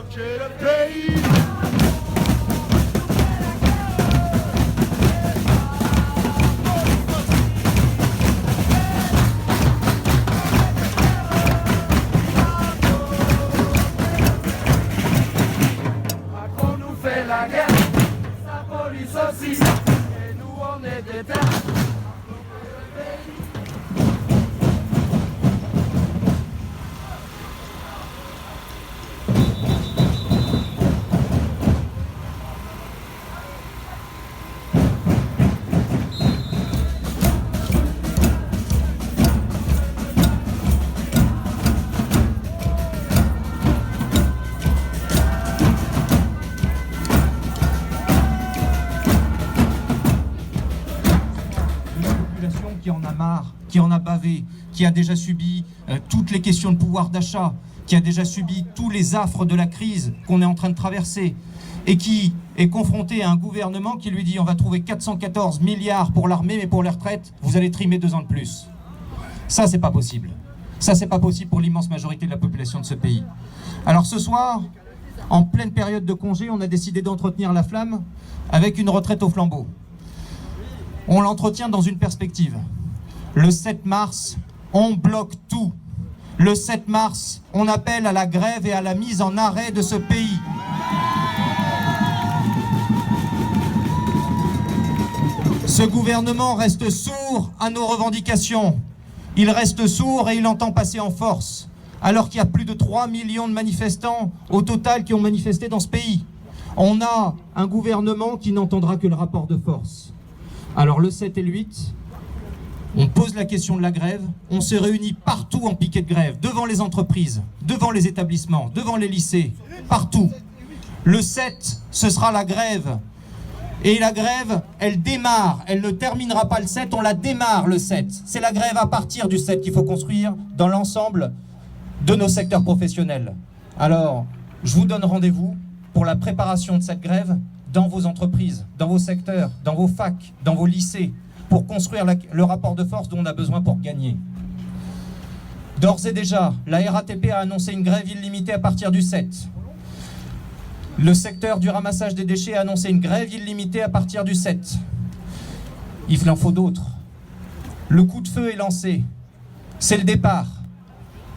bloquer le pays. Macron nous fait la guerre, sa police aussi, et nous on est déter. Qui en a marre, qui en a bavé, qui a déjà subi toutes les questions de pouvoir d'achat, qui a déjà subi tous les affres de la crise qu'on est en train de traverser et qui est confronté à un gouvernement qui lui dit on va trouver 414 milliards pour l'armée mais pour les retraites, vous allez trimer 2 ans de plus. Ça, c'est pas possible. Ça, c'est pas possible pour l'immense majorité de la population de ce pays. Alors ce soir, en pleine période de congé, on a décidé d'entretenir la flamme avec une retraite au flambeau. On l'entretient dans une perspective. Le 7 mars, on bloque tout. Le 7 mars, on appelle à la grève et à la mise en arrêt de ce pays. Ce gouvernement reste sourd à nos revendications. Il reste sourd et il entend passer en force, alors qu'il y a plus de 3 millions de manifestants au total qui ont manifesté dans ce pays. On a un gouvernement qui n'entendra que le rapport de force. Alors le 7 et le 8, on pose la question de la grève, on se réunit partout en piquet de grève, devant les entreprises, devant les établissements, devant les lycées, partout. Le 7, ce sera la grève. Et la grève, elle démarre, elle ne terminera pas le 7, on la démarre le 7. C'est la grève à partir du 7 qu'il faut construire dans l'ensemble de nos secteurs professionnels. Alors, je vous donne rendez-vous pour la préparation de cette grève dans vos entreprises, dans vos secteurs, dans vos facs, dans vos lycées, pour construire le rapport de force dont on a besoin pour gagner. D'ores et déjà, la RATP a annoncé une grève illimitée à partir du 7. Le secteur du ramassage des déchets a annoncé une grève illimitée à partir du 7. Il en faut d'autres. Le coup de feu est lancé. C'est le départ.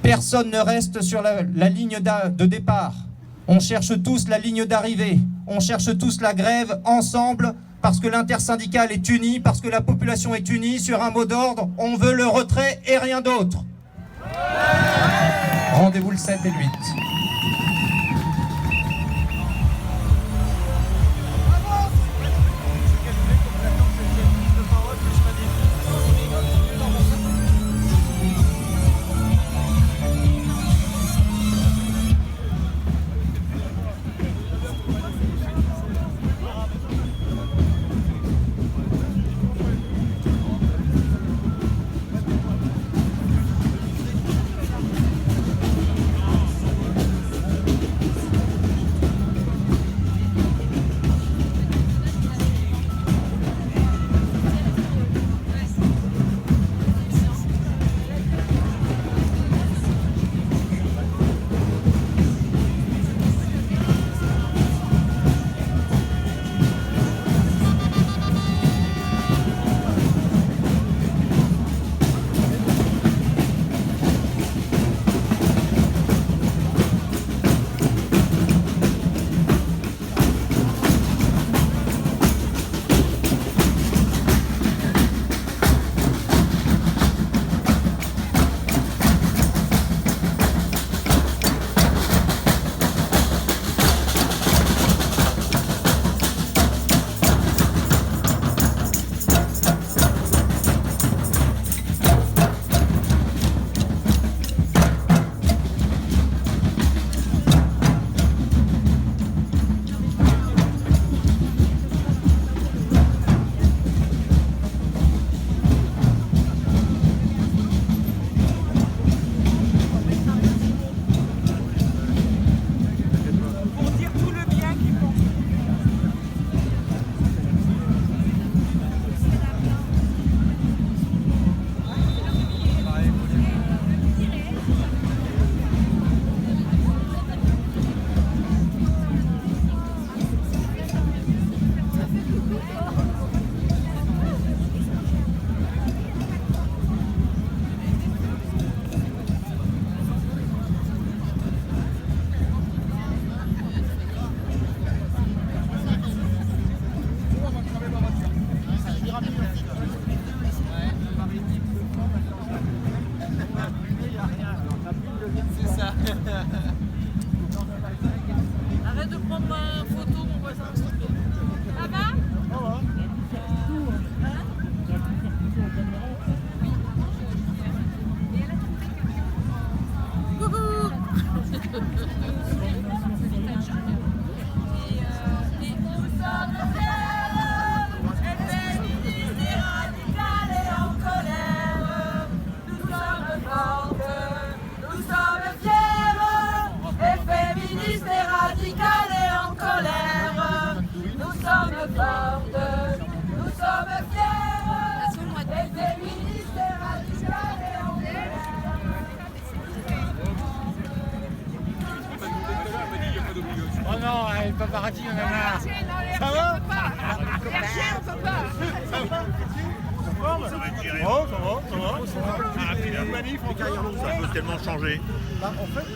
Personne ne reste sur la ligne de départ. On cherche tous la ligne d'arrivée. On cherche tous la grève ensemble parce que l'intersyndicale est unie, parce que la population est unie sur un mot d'ordre. On veut le retrait et rien d'autre. Rendez-vous le 7 et le 8. Oh non, les paparazzi, on en a marre. Ça va? On peut pas. Ça va être tiré. Oh, ça va. Ah, puis la manif, ça peut tellement changer. Bah, en fait,